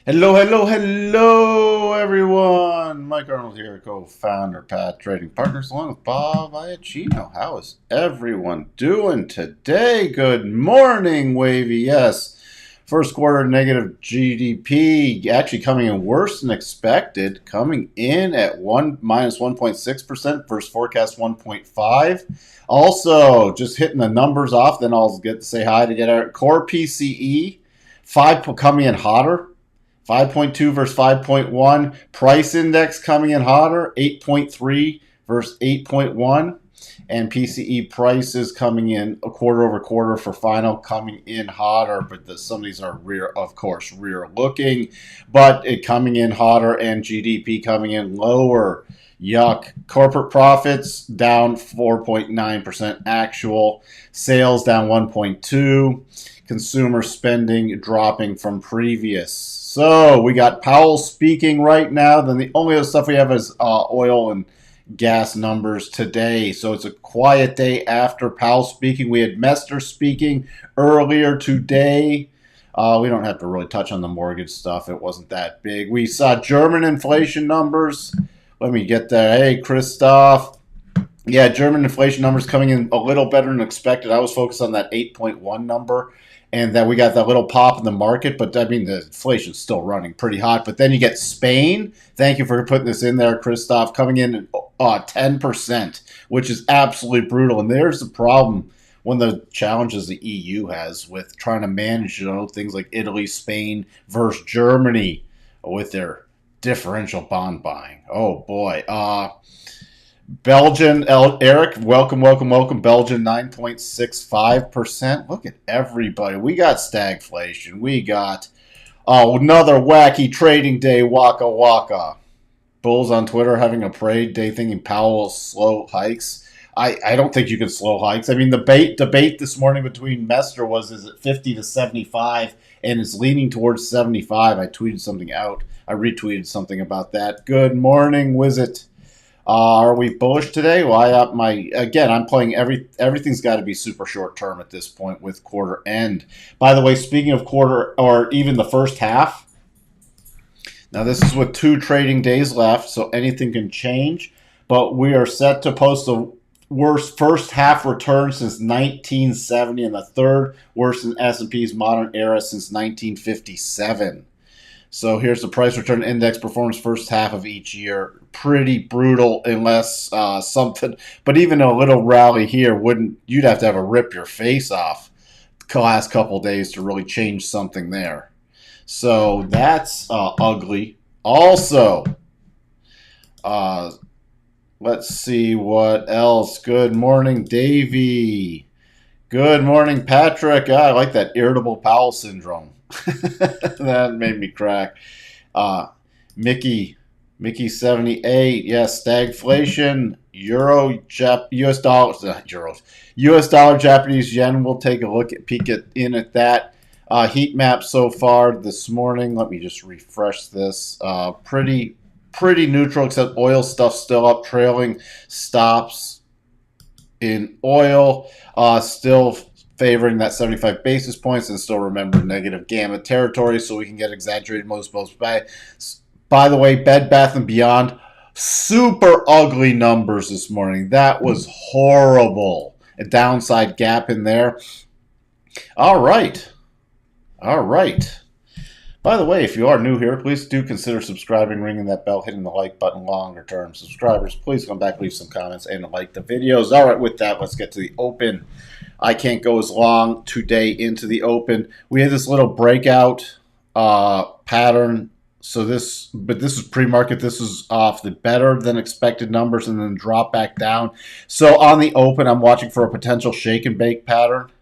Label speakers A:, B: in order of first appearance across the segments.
A: Hello, hello, hello, everyone. Mike Arnold here, co-founder, Path Trading Partners, along with Bob Iacchino. How is everyone doing today? Good morning, Wavy. Yes, first quarter negative GDP actually coming in worse than expected, coming in at minus 1.6% versus forecast 1.5. Also, just hitting the numbers off. Then I'll get to say hi to get our core PCE 5 coming in hotter. 5.2 versus 5.1. Price index coming in hotter, 8.3 versus 8.1. And PCE prices coming in a quarter over quarter for final coming in hotter. But some of these are rear, of course, rear looking. But it coming in hotter and GDP coming in lower. Yuck. Corporate profits down 4.9% actual. Sales down 1.2. Consumer spending dropping from previous. So we got Powell speaking right now. Then the only other stuff we have is oil and gas numbers today. So it's a quiet day after Powell speaking. We had Mester speaking earlier today. We don't have to really touch on the mortgage stuff. It wasn't that big. We saw German inflation numbers. Let me get that. Hey, Christoph. Yeah, German inflation numbers coming in a little better than expected. I was focused on that 8.1 number, and that we got that little pop in the market. But I mean, the inflation's still running pretty hot. But then you get Spain. Thank you for putting this in there, Christoph, coming in at 10%, which is absolutely brutal. And there's the problem. One of the challenges the EU has with trying to manage, things like Italy, Spain versus Germany with their differential bond buying. Oh boy. Belgian, Eric, welcome. Belgian, 9.65%. Look at everybody. We got stagflation. We got another wacky trading day, waka waka. Bulls on Twitter having a parade day thinking Powell will slow hikes. I don't think you can slow hikes. I mean, the debate this morning between Mester is it 50 to 75, and it's leaning towards 75. I tweeted something out. I retweeted something about that. Good morning, Wizit. Are we bullish today? Well, I'm playing everything's got to be super short term at this point with quarter end. By the way, speaking of quarter or even the first half, now this is with 2 trading days left, so anything can change. But we are set to post the worst first half return since 1970 and the third worst in S&P's modern era since 1957. So here's the price return index performance first half of each year. Pretty brutal unless something, but even a little rally here you'd have to rip your face off the last couple of days to really change something there. So that's ugly. Also, let's see what else. Good morning, Davey. Good morning, Patrick. I like that irritable Powell syndrome. That made me crack. Mickey 78. Yes, stagflation. US dollar, US dollar, Japanese yen. We'll take a peek at that. Heat map so far this morning. Let me just refresh this. Pretty neutral, except oil stuff still up, trailing stops in oil. Still favoring that 75 basis points, and still remember negative gamma territory, so we can get exaggerated most by the way, Bed Bath & Beyond, super ugly numbers this morning. That was horrible. A downside gap in there. All right. By the way, if you are new here, please do consider subscribing, ringing that bell, hitting the like button. Longer term subscribers, please come back, leave some comments, and like the videos. All right, with that, let's get to the open. I can't go as long today into the open. We had this little breakout pattern. So this is pre-market. This is off the better than expected numbers and then drop back down. So on the open, I'm watching for a potential shake and bake pattern.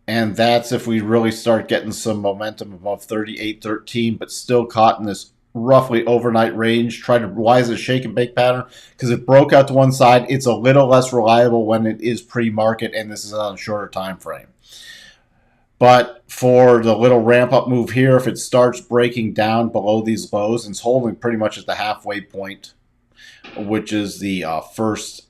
A: And that's if we really start getting some momentum above 38.13, but still caught in this roughly overnight range. Why is it a shake and bake pattern? Because it broke out to one side. It's a little less reliable when it is pre-market, and this is on a shorter time frame. But for the little ramp up move here, if it starts breaking down below these lows and it's holding pretty much at the halfway point, which is the first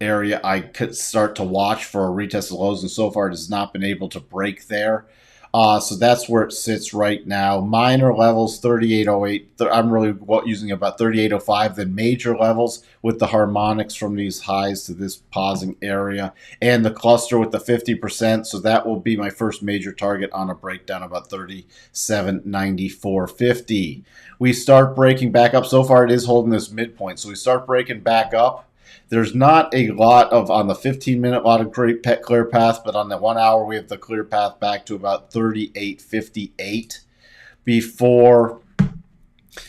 A: area I could start to watch for a retest of lows, and so far it has not been able to break there. So that's where it sits right now. Minor levels 3808. I'm really using about 3805. Then major levels with the harmonics from these highs to this pausing area, and the cluster with the 50%. So that will be my first major target on a breakdown about 3794.50. We start breaking back up. So far, it is holding this midpoint. So we start breaking back up. There's not a lot of, on the 15-minute, lot of great clear path, but on the 1 hour, we have the clear path back to about 38.58 before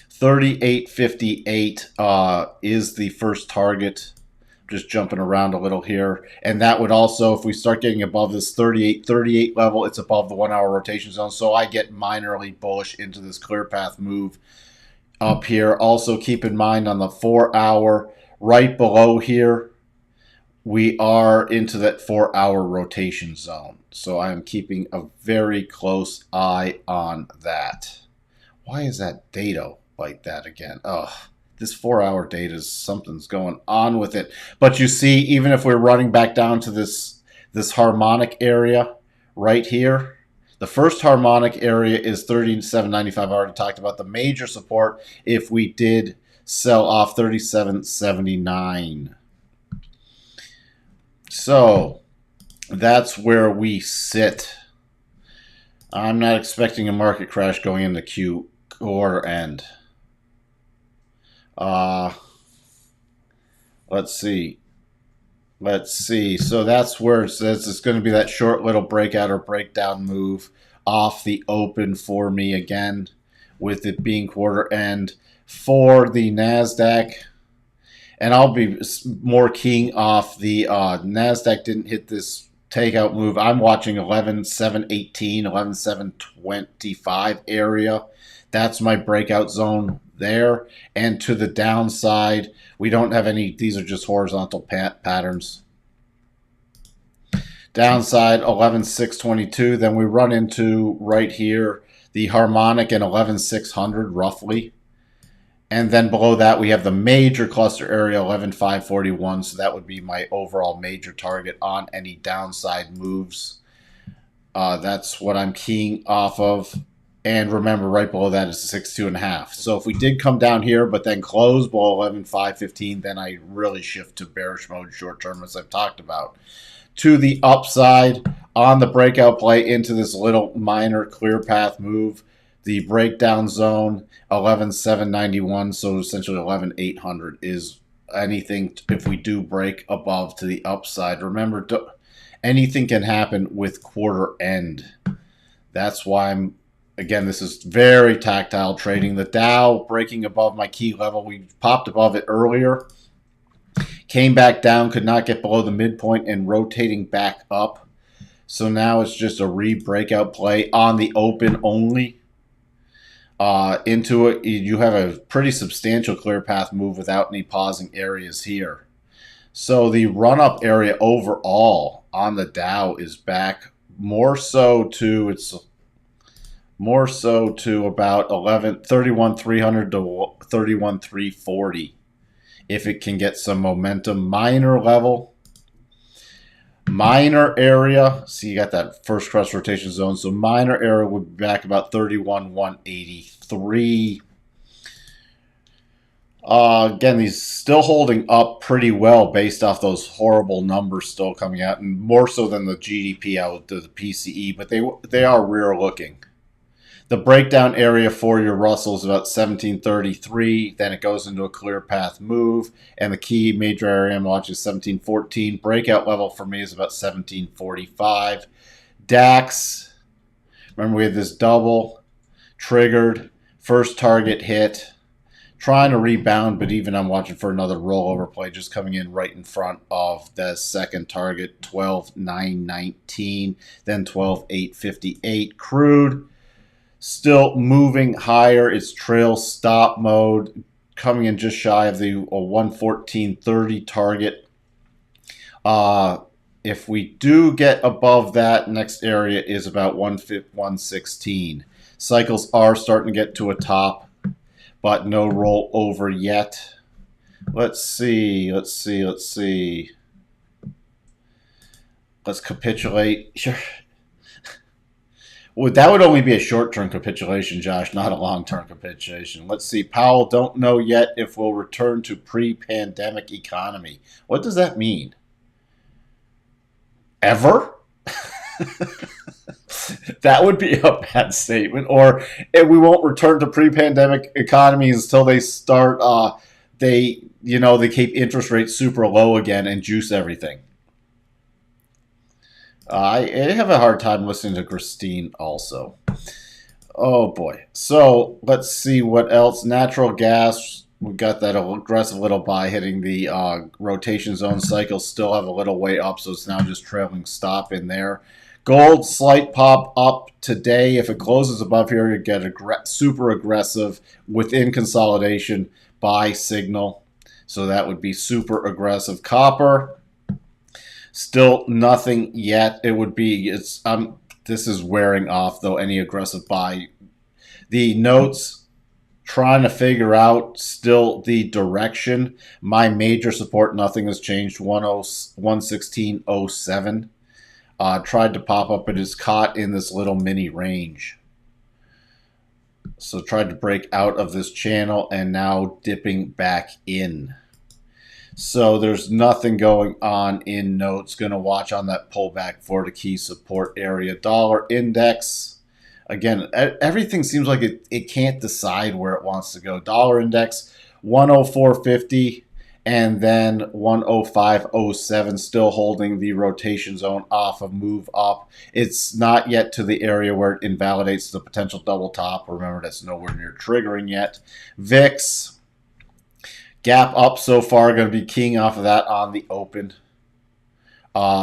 A: 38.58 is the first target. Just jumping around a little here. And that would also, if we start getting above this 38.38 level, it's above the 1 hour rotation zone. So I get minorly bullish into this clear path move up here. Also keep in mind on the 4 hour, right below here, we are into that 4 hour rotation zone. So I am keeping a very close eye on that. Why is that data like that again? Ugh, this 4 hour data is something's going on with it. But you see, even if we're running back down to this harmonic area right here, the first harmonic area is 37.95. I already talked about the major support if we did sell off 37.79. So that's where we sit. I'm not expecting a market crash going into Q quarter end. Let's see. So that's where it says it's going to be that short little breakout or breakdown move off the open for me again, with it being quarter end for the NASDAQ. And I'll be more keying off the NASDAQ didn't hit this takeout move. I'm watching 11.718, 11.725 area. That's my breakout zone there. And to the downside, we don't have any, these are just horizontal patterns. Downside 11.622. Then we run into right here the harmonic and 11.600 roughly. And then below that, we have the major cluster area, 11.541. So that would be my overall major target on any downside moves. That's what I'm keying off of. And remember, right below that is 62.5. So if we did come down here, but then close below 11.515, then I really shift to bearish mode short term, as I've talked about. To the upside on the breakout play into this little minor clear path move, the breakdown zone 11.791, so essentially 11.800 is anything if we do break above to the upside. Remember, anything can happen with quarter end. That's why I'm, again, this is very tactile trading. The Dow breaking above my key level. We popped above it earlier, came back down, could not get below the midpoint, and rotating back up. So now it's just a re-breakout play on the open only. Into it, you have a pretty substantial clear path move without any pausing areas here. So the run-up area overall on the Dow is back more so to about 31,300 to 31,340. If it can get some momentum, minor area, see, you got that first cross rotation zone, so minor area would be back about 31,183. Again, these still holding up pretty well based off those horrible numbers still coming out, and more so than the GDP out to the PCE, but they are rear looking. The breakdown area for your Russell is about 1733. Then it goes into a clear path move. And the key major area I'm watching is 1714. Breakout level for me is about 1745. DAX, remember we had this double, triggered, first target hit, trying to rebound, but even I'm watching for another rollover play just coming in right in front of the second target, 12,919, then 12,858. Crude, still moving higher. It's trail stop mode, coming in just shy of the 114.30 target. If we do get above that, next area is about 116. Cycles are starting to get to a top, but no rollover yet. Let's see. Let's capitulate. Sure. That would only be a short-term capitulation, Josh, not a long-term capitulation. Let's see. Powell don't know yet if we'll return to pre-pandemic economy. What does that mean? Ever? That would be a bad statement. Or we won't return to pre-pandemic economy until they start. They keep interest rates super low again and juice everything. I have a hard time listening to Christine also. Oh boy. So let's see what else. Natural gas. We got that aggressive little buy hitting the rotation zone cycle. Still have a little way up, so it's now just trailing stop in there. Gold, slight pop up today. If it closes above here, you get a super aggressive within consolidation buy signal. So that would be super aggressive. Copper, still nothing yet. It would be, this is wearing off though, any aggressive buy. The notes, trying to figure out still the direction. My major support, nothing has changed, 116.07. Tried to pop up, but is caught in this little mini range. So tried to break out of this channel and now dipping back in. So there's nothing going on in notes. Going to watch on that pullback for the key support area. Dollar index. Again, everything seems like it can't decide where it wants to go. Dollar index, 104.50. And then 105.07, still holding the rotation zone off of move up. It's not yet to the area where it invalidates the potential double top. Remember, that's nowhere near triggering yet. VIX, gap up so far. Going to be keying off of that on the open.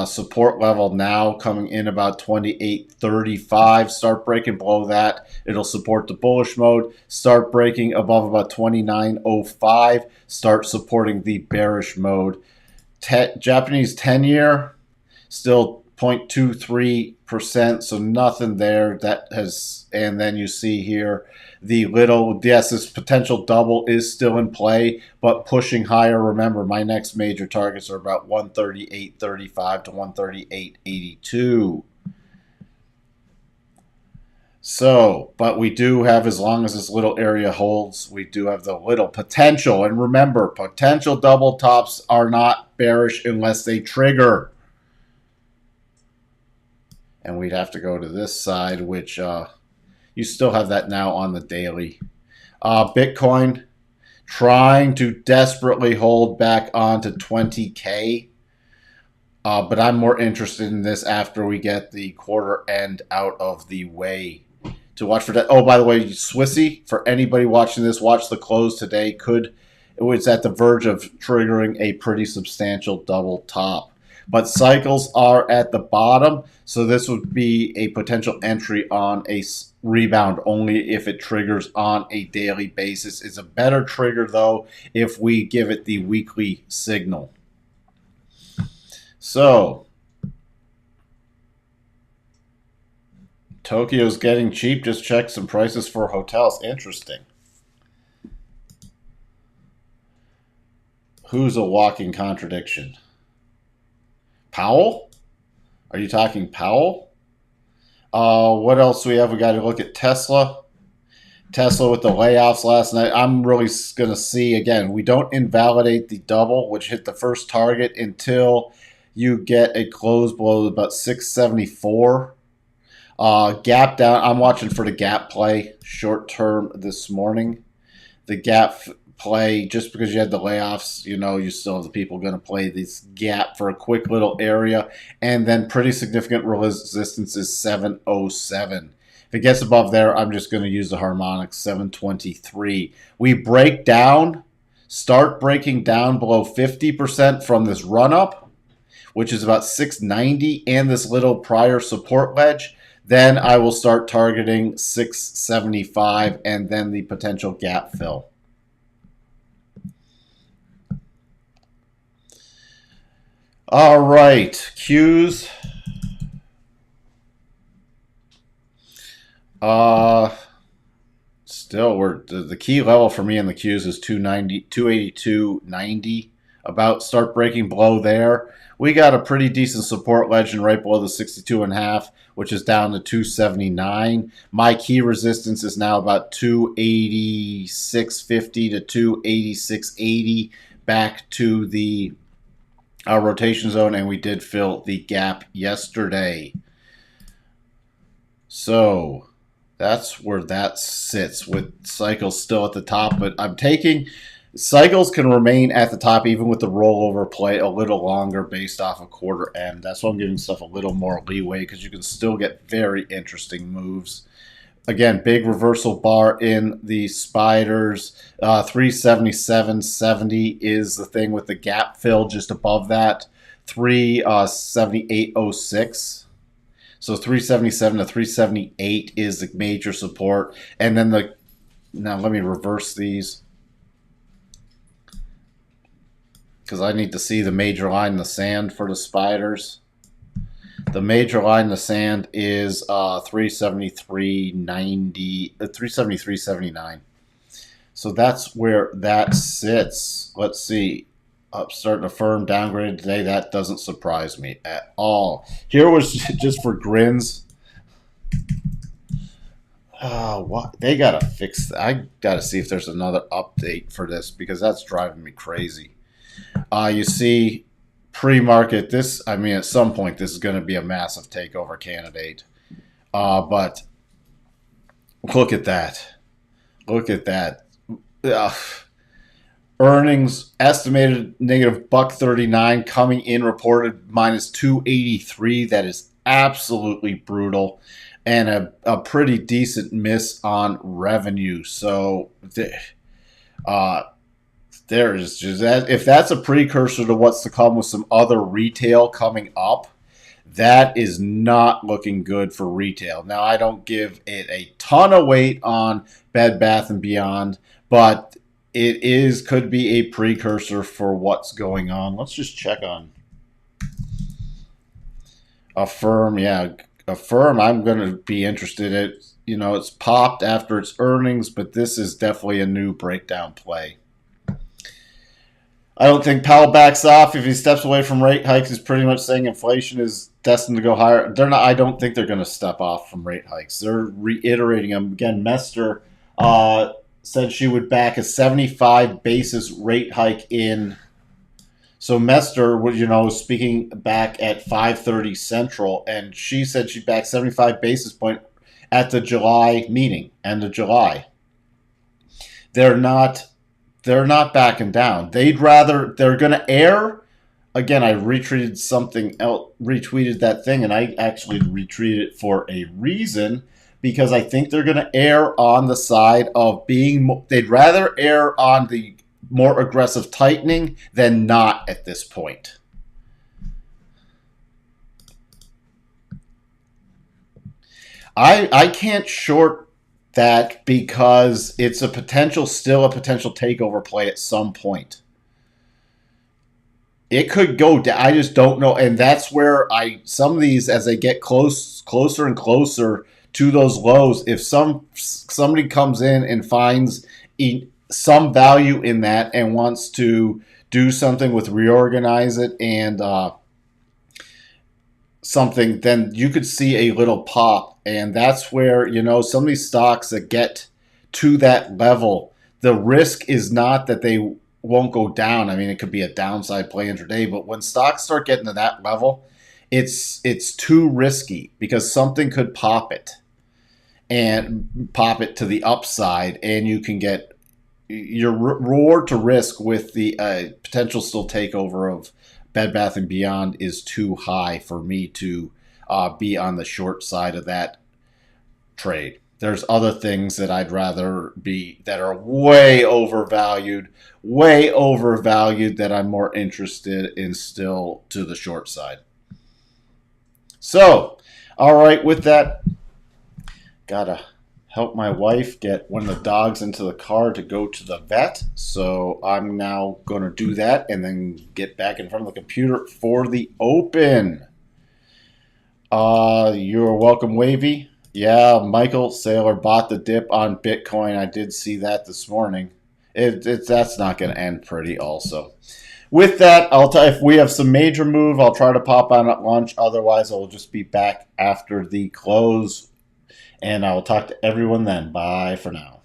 A: Support level now coming in about 28.35. Start breaking below that. It'll support the bullish mode. Start breaking above about 29.05. Start supporting the bearish mode. Japanese 10-year still 0.23%, so nothing there. That has, and then you see here the little, yes, this potential double is still in play, but pushing higher. Remember, my next major targets are about 138.35 to 138.82. So, but we do have, as long as this little area holds, we do have the little potential. And remember, potential double tops are not bearish unless they trigger. And we'd have to go to this side, which you still have that now on the daily. Bitcoin trying to desperately hold back onto 20K. But I'm more interested in this after we get the quarter end out of the way. To watch for that. Oh, by the way, Swissy, for anybody watching this, watch the close today. It's at the verge of triggering a pretty substantial double top. But cycles are at the bottom, so this would be a potential entry on a rebound only if it triggers on a daily basis. It's a better trigger, though, if we give it the weekly signal. So, Tokyo's getting cheap. Just check some prices for hotels. Interesting. Who's a walking contradiction? Powell? Are you talking Powell? What else do we have? We got to look at Tesla. Tesla with the layoffs last night. I'm really going to see, again, we don't invalidate the double, which hit the first target until you get a close below about 674. Gap down. I'm watching for the gap play short term this morning. The gap play, just because you had the layoffs, you still have the people going to play this gap for a quick little area. And then pretty significant resistance is 707. If it gets above there, I'm just going to use the harmonics, 723. We break down, start breaking down below 50% from this run up, which is about 690, and this little prior support ledge. Then I will start targeting 675 and then the potential gap fill. All right, Qs. Still, the key level for me in the Qs is 282.90. about start breaking below there. We got a pretty decent support legend right below the 62.5, which is down to 279. My key resistance is now about 286.50 to 286.80, back to the rotation zone, and we did fill the gap yesterday. So that's where that sits, with cycles still at the top. But I'm taking cycles can remain at the top even with the rollover play a little longer based off of quarter end. That's why I'm giving stuff a little more leeway, because you can still get very interesting moves. Again, big reversal bar in the spiders. 377.70 is the thing with the gap fill just above that. 378.06. So 377 to 378 is the major support. And then now let me reverse these, because I need to see the major line in the sand for the spiders. The major line in the sand is 373.90, 373.79. So that's where that sits. Let's see. Upstart and Affirm downgraded today. That doesn't surprise me at all. Here was just for grins. What they gotta fix. I gotta see if there's another update for this, because that's driving me crazy. You see, pre-market, this, I mean, at some point this is going to be a massive takeover candidate. But look at that. Look at that. Earnings estimated negative $1.39, coming in reported minus 283. That is absolutely brutal, and a pretty decent miss on revenue. So there is just that. If that's a precursor to what's to come with some other retail coming up, that is not looking good for retail. Now, I don't give it a ton of weight on Bed Bath & Beyond, but it could be a precursor for what's going on. Let's just check on Affirm. Yeah, Affirm, I'm going to be interested in. It's popped after its earnings, but this is definitely a new breakdown play. I don't think Powell backs off. If he steps away from rate hikes, he's pretty much saying inflation is destined to go higher. They're not. I don't think they're going to step off from rate hikes. They're reiterating them. Again, Mester said she would back a 75 basis rate hike in. So Mester was speaking back at 5:30 Central, and she said she'd back 75 basis point at the July meeting, end of July. They're not backing down. They're going to err. Again, I retweeted something else, retweeted that thing, and I actually retweeted it for a reason, because I think they're going to err on the side of they'd rather err on the more aggressive tightening than not at this point. I can't short that, because it's still a potential takeover play at some point. It could go down. I just don't know, and that's where some of these, as they get closer and closer to those lows, if somebody comes in and finds some value in that and wants to do something with reorganize it and something, then you could see a little pop. And that's where, some of these stocks that get to that level, the risk is not that they won't go down. I mean, it could be a downside play intraday, but when stocks start getting to that level, it's too risky, because something could pop it to the upside, and you can get your reward to risk with the potential still takeover of Bed Bath & Beyond is too high for me to be on the short side of that trade. There's other things that I'd rather be that are way overvalued, that I'm more interested in still to the short side. So, all right, with that, gotta help my wife get one of the dogs into the car to go to the vet. So I'm now going to do that and then get back in front of the computer for the open. You're welcome, Wavy. Yeah, Michael Saylor bought the dip on Bitcoin. I did see that this morning. That's not going to end pretty also. with that, if we have some major move, I'll try to pop on at lunch. Otherwise, I'll just be back after the close. And I will talk to everyone then. Bye for now.